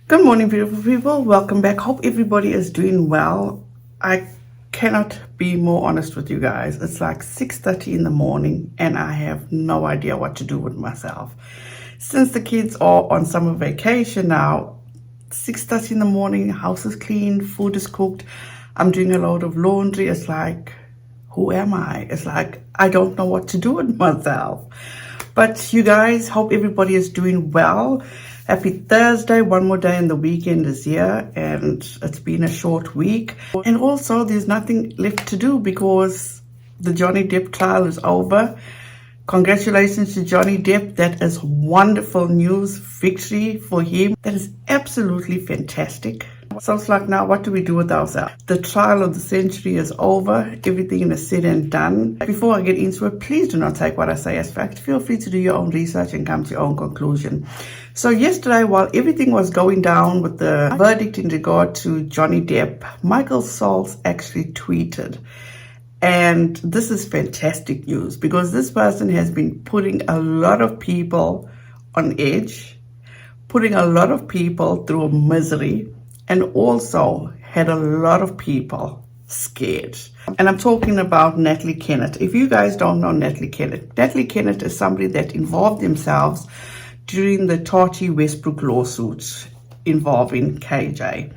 Good morning, beautiful people. Welcome back. Hope everybody is doing well. I cannot be more honest with you guys. It's like 6:30 in the morning and I have no idea what to do with myself. Since the kids are on summer vacation now, 6:30 in the morning, house is clean, food is cooked, I'm doing a load of laundry. It's like, who am I? It's like, I don't know what to do with myself. But you guys, hope everybody is doing well. Happy Thursday, one more day and the weekend is here and it's been a short week. And also there's nothing left to do because the Johnny Depp trial is over. Congratulations to Johnny Depp. That is wonderful news, victory for him. That is absolutely fantastic. So it's like, now what do we do with ourselves? The trial of the century is over. Everything is said and done. Before I get into it, please do not take what I say as fact. Feel free to do your own research and come to your own conclusion. So yesterday, while everything was going down with the verdict in regard to Johnny Depp, Michael Saltz actually tweeted. And this is fantastic news because this person has been putting a lot of people on edge, putting a lot of people through misery, and also had a lot of people scared. And I'm talking about Natalie Kennett. If you guys don't know Natalie Kennett is somebody that involved themselves during the Tati lawsuits involving KJ.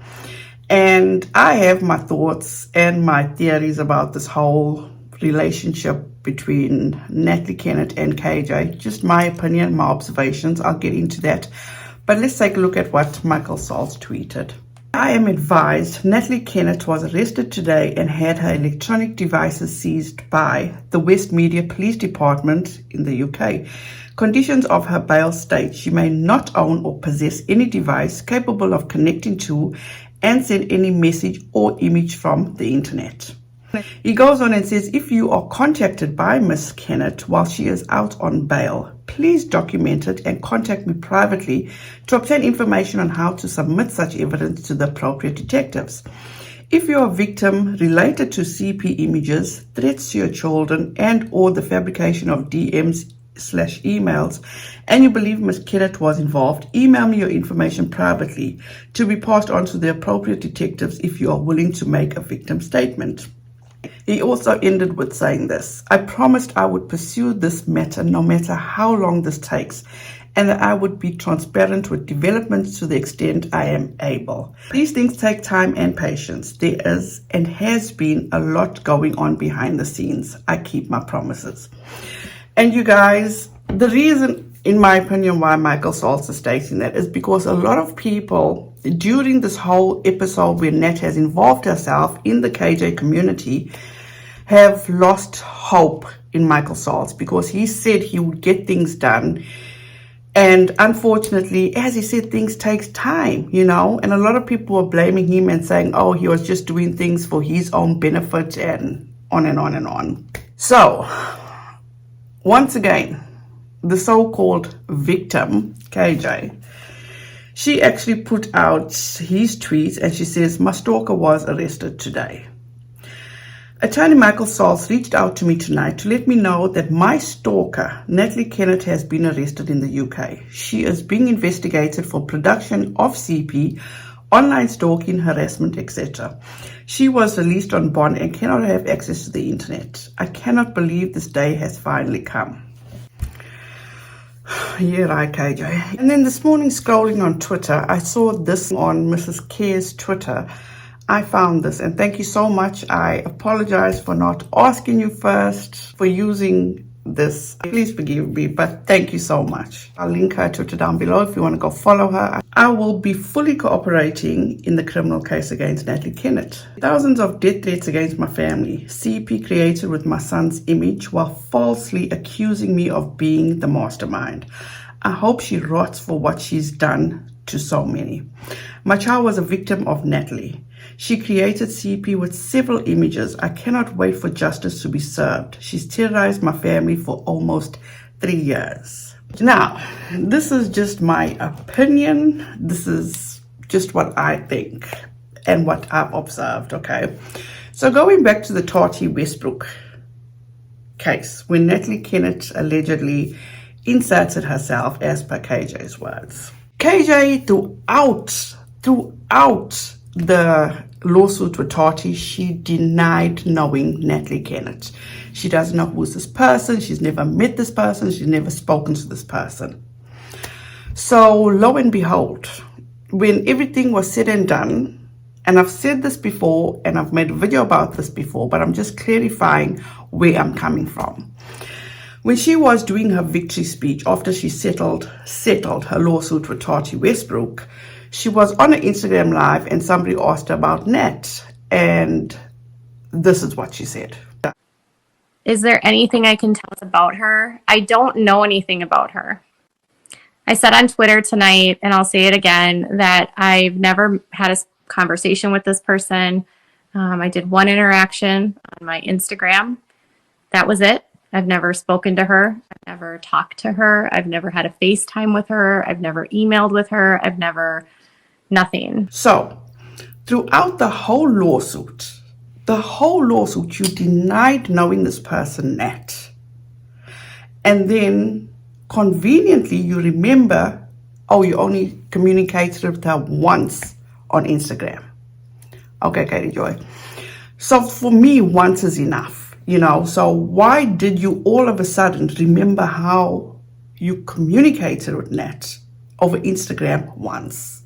And I have my thoughts and my theories about this whole relationship between Natalie Kennett and KJ. Just my opinion, my observations. I'll get into that. But let's take a look at what Michael Saltz tweeted. I am advised Natalie Kennett was arrested today and had her electronic devices seized by the West Media Police Department in the UK. Conditions of her bail state she may not own or possess any device capable of connecting to and send any message or image from the internet. He goes on and says, if you are contacted by Miss Kennett while she is out on bail, please document it and contact me privately to obtain information on how to submit such evidence to the appropriate detectives. If you are a victim related to CP images, threats to your children and or the fabrication of DMs/emails, and you believe Ms. Kennett was involved, email me your information privately to be passed on to the appropriate detectives if you are willing to make a victim statement. He also ended with saying this: I promised I would pursue this matter no matter how long this takes, and that I would be transparent with developments to the extent I am able. These things take time and patience. There is and has been a lot going on behind the scenes. I keep my promises. And you guys, the reason, in my opinion, why Michael Saltz is stating that is because a lot of people during this whole episode where Nat has involved herself in the KJ community have lost hope in Michael Saltz because he said he would get things done. And unfortunately, as he said, things takes time, and a lot of people were blaming him and saying, oh, he was just doing things for his own benefit and on and on and on. So, once again, the so-called victim, KJ, she actually put out his tweets and she says, my stalker was arrested today. Attorney Michael Saltz reached out to me tonight to let me know that my stalker, Natalie Kennett, has been arrested in the UK. She is being investigated for production of CP, online stalking, harassment, etc. She was released on bond and cannot have access to the internet. I cannot believe this day has finally come. Yeah, right, KJ. And then this morning, scrolling on Twitter, I saw this on Mrs. Kerr's Twitter. I found this, and thank you so much. I apologize for not asking you first for using this. Please forgive me, but thank you so much. I'll link her Twitter down below if you want to go follow her. I will be fully cooperating in the criminal case against Natalie Kennett. Thousands of death threats against my family. CP created with my son's image while falsely accusing me of being the mastermind. I hope she rots for what she's done to so many. My child was a victim of Natalie. She created CP with several images. I cannot wait for justice to be served. She's terrorized my family for almost 3 years. Now, this is just my opinion. This is just what I think and what I've observed, okay? So going back to the Tati Westbrook case, when Natalie Kennett allegedly inserted herself as per KJ's words. KJ, throughout throughout the lawsuit with Tati, she denied knowing Natalie Kennett. She doesn't know who's this person. She's never met this person. She's never spoken to this person. So lo and behold, when everything was said and done, and I've said this before and I've made a video about this before, but I'm just clarifying where I'm coming from. When she was doing her victory speech after she settled her lawsuit with Tati Westbrook, she was on an Instagram live and somebody asked her about Nat, and this is what she said. Is there anything I can tell us about her? I don't know anything about her. I said on Twitter tonight, and I'll say it again, that I've never had a conversation with this person. I did one interaction on my Instagram. That was it. I've never spoken to her. I've never talked to her. I've never had a FaceTime with her. I've never emailed with her. I've never, nothing. So, throughout the whole lawsuit, you denied knowing this person, Nat. And then, conveniently, you remember, oh, you only communicated with her once on Instagram. Okay, Katie Joy. So, for me, once is enough. You know, so why did you all of a sudden remember how you communicated with Nat over Instagram once?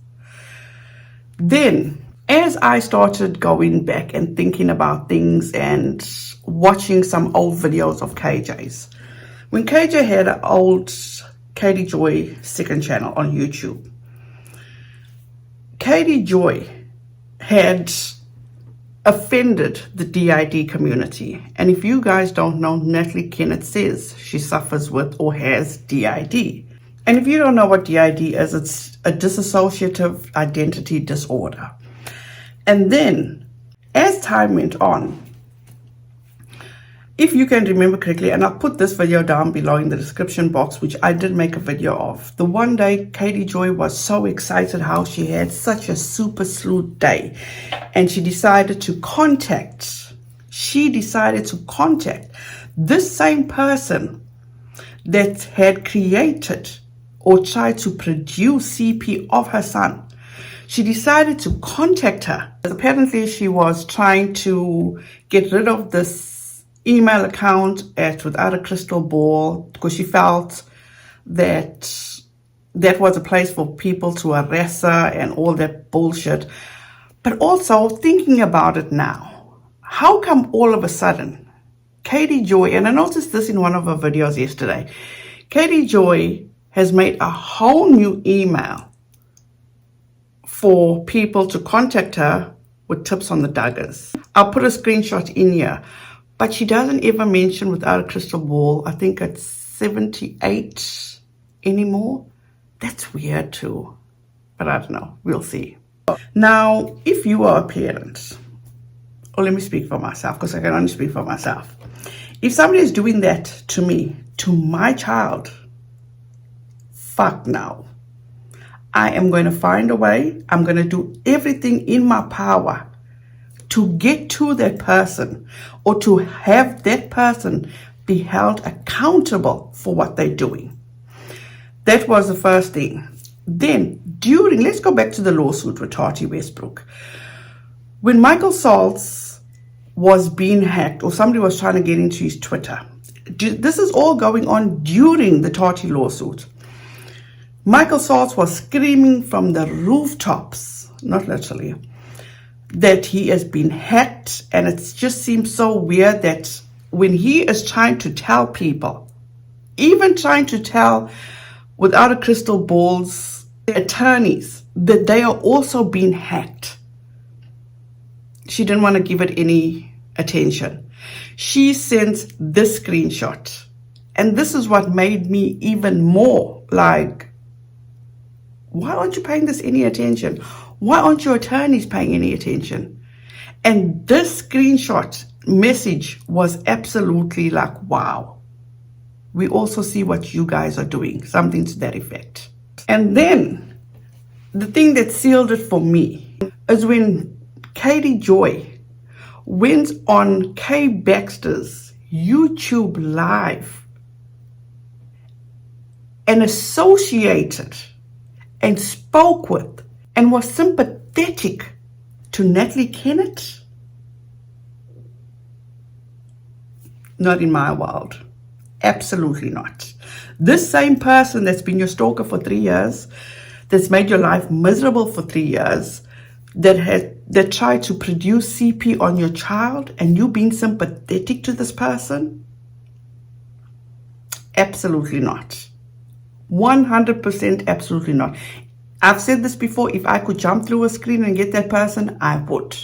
Then, as I started going back and thinking about things and watching some old videos of KJ's, when KJ had an old Katie Joy second channel on YouTube, Katie Joy had offended the DID community. And if you guys don't know, Natalie Kennett says she suffers with or has DID. And if you don't know what DID is, it's a dissociative identity disorder. And then, as time went on, if you can remember correctly, and I'll put this video down below in the description box, which I did make a video of. The one day Katie Joy was so excited how she had such a super sleuth day. And she decided to contact this same person that had created or tried to produce CP of her son. She decided to contact her. Apparently she was trying to get rid of this email account at Without a Crystal Ball because she felt that that was a place for people to harass her and all that bullshit. But also thinking about it now, how come all of a sudden Katie Joy, and I noticed this in one of her videos yesterday, Katie Joy has made a whole new email for people to contact her with tips on the daggers. I'll put a screenshot in here. But she doesn't ever mention Without a Crystal Ball. I think it's 78 anymore. That's weird too. But I don't know. We'll see. Now, if you are a parent, or let me speak for myself, because I can only speak for myself. If somebody is doing that to me, to my child, fuck no. I am going to find a way. I'm going to do everything in my power to get to that person or to have that person be held accountable for what they're doing. That was the first thing. Then let's go back to the lawsuit with Tati Westbrook. When Michael Saltz was being hacked or somebody was trying to get into his Twitter, this is all going on during the Tati lawsuit. Michael Saltz was screaming from the rooftops, not literally, that he has been hacked, and it just seems so weird that when he is trying to tell people, even trying to tell Without a Crystal Ball's attorneys that they are also being hacked, she didn't want to give it any attention. She sends this screenshot, and this is what made me even more like, why aren't you paying this any attention? Why aren't your attorneys paying any attention? And this screenshot message was absolutely like, wow. We also see what you guys are doing, something to that effect. And then the thing that sealed it for me is when Katie Joy went on Kay Baxter's YouTube live and associated and spoke with and was sympathetic to Natalie Kennett? Not in my world. Absolutely not. This same person that's been your stalker for 3 years, that's made your life miserable for 3 years, that tried to produce CP on your child, and you being sympathetic to this person? Absolutely not. 100% absolutely not. I've said this before, if I could jump through a screen and get that person, I would.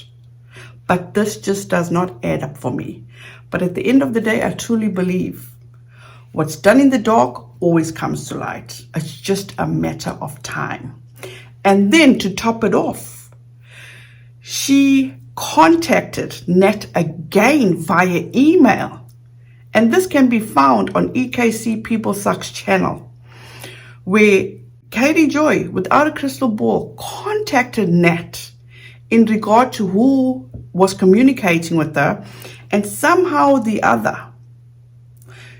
But this just does not add up for me. But at the end of the day, I truly believe what's done in the dark always comes to light. It's just a matter of time. And then to top it off, she contacted Nat again via email. And this can be found on EKC People Sucks channel, where Katie Joy, without a crystal ball, contacted Nat in regard to who was communicating with her, and somehow or the other,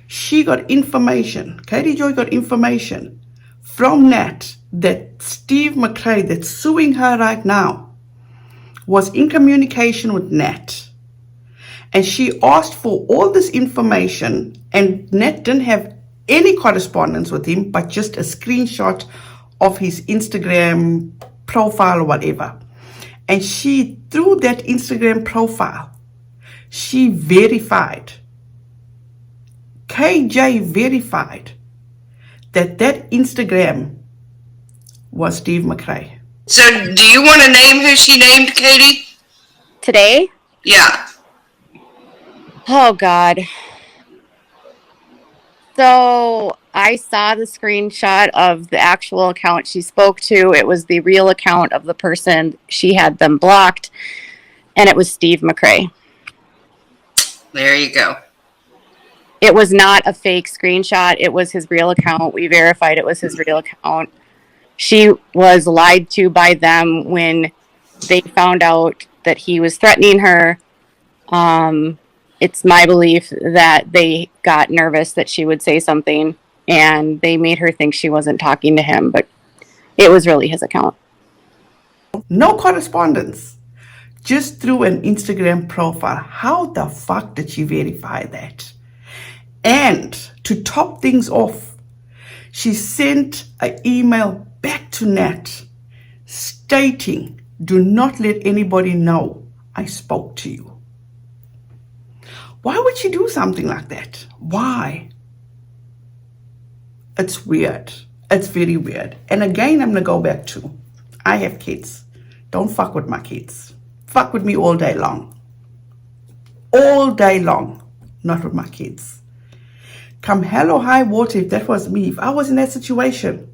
she got information, Katie Joy got information from Nat that Steve McRae, that's suing her right now, was in communication with Nat. And she asked for all this information, and Nat didn't have any correspondence with him, but just a screenshot of his Instagram profile or whatever. And she, through that Instagram profile, she verified, KJ verified that Instagram was Steve McRae. So do you want to name who she named, Katie? Today? Yeah. Oh, God. So I saw the screenshot of the actual account she spoke to. It was the real account of the person. She had them blocked, and it was Steve McRae. There you go. It was not a fake screenshot. It was his real account. We verified it was his real account. She was lied to by them when they found out that he was threatening her. It's my belief that they got nervous that she would say something, and they made her think she wasn't talking to him, but it was really his account. No correspondence, just through an Instagram profile. How the fuck did she verify that? And to top things off, she sent an email back to Nat stating, "Do not let anybody know I spoke to you." Why would she do something like that? Why? It's weird. It's very weird. And again, I'm going to go back to, I have kids. Don't fuck with my kids. Fuck with me all day long. All day long. Not with my kids. Come hell or high water, if that was me, if I was in that situation,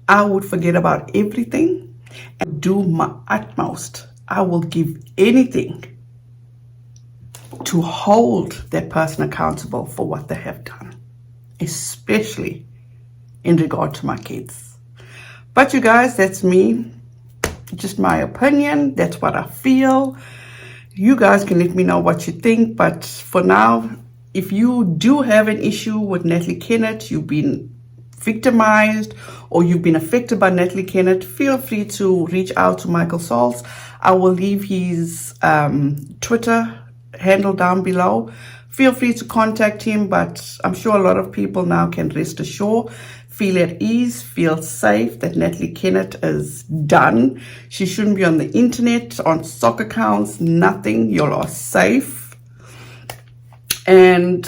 I would forget about everything and do my utmost. I will give anything to hold that person accountable for what they have done, especially in regard to my kids. But you guys, that's me, just my opinion. That's what I feel. You guys can let me know what you think, but for now, if you do have an issue with Natalie Kennett, you've been victimized or you've been affected by Natalie Kennett, feel free to reach out to Michael Saltz. I will leave his Twitter handle down below. Feel free to contact him, but I'm sure a lot of people now can rest assured, feel at ease, feel safe that Natalie Kennett is done. She shouldn't be on the internet, on stock accounts, nothing. You are safe. And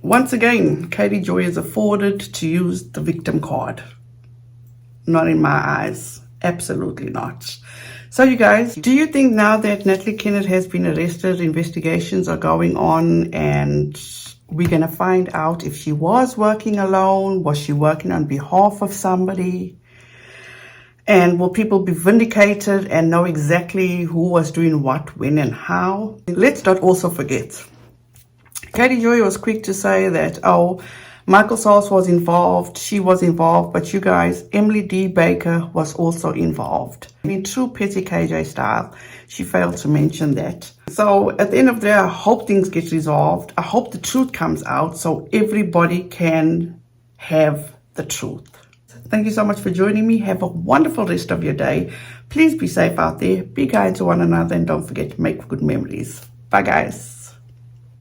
once again, Katie Joy is afforded to use the victim card. Not in my eyes. Absolutely not. So you guys, do you think now that Natalie Kennett has been arrested, investigations are going on, and we're going to find out if she was working alone? Was she working on behalf of somebody? And will people be vindicated and know exactly who was doing what, when, and how? Let's not also forget, Katie Joy was quick to say that, oh, Michael Saltz was involved, she was involved, but you guys, Emily D. Baker was also involved. In true Petty KJ style, she failed to mention that. So at the end of the day, I hope things get resolved. I hope the truth comes out so everybody can have the truth. Thank you so much for joining me. Have a wonderful rest of your day. Please be safe out there. Be kind to one another and don't forget to make good memories. Bye, guys.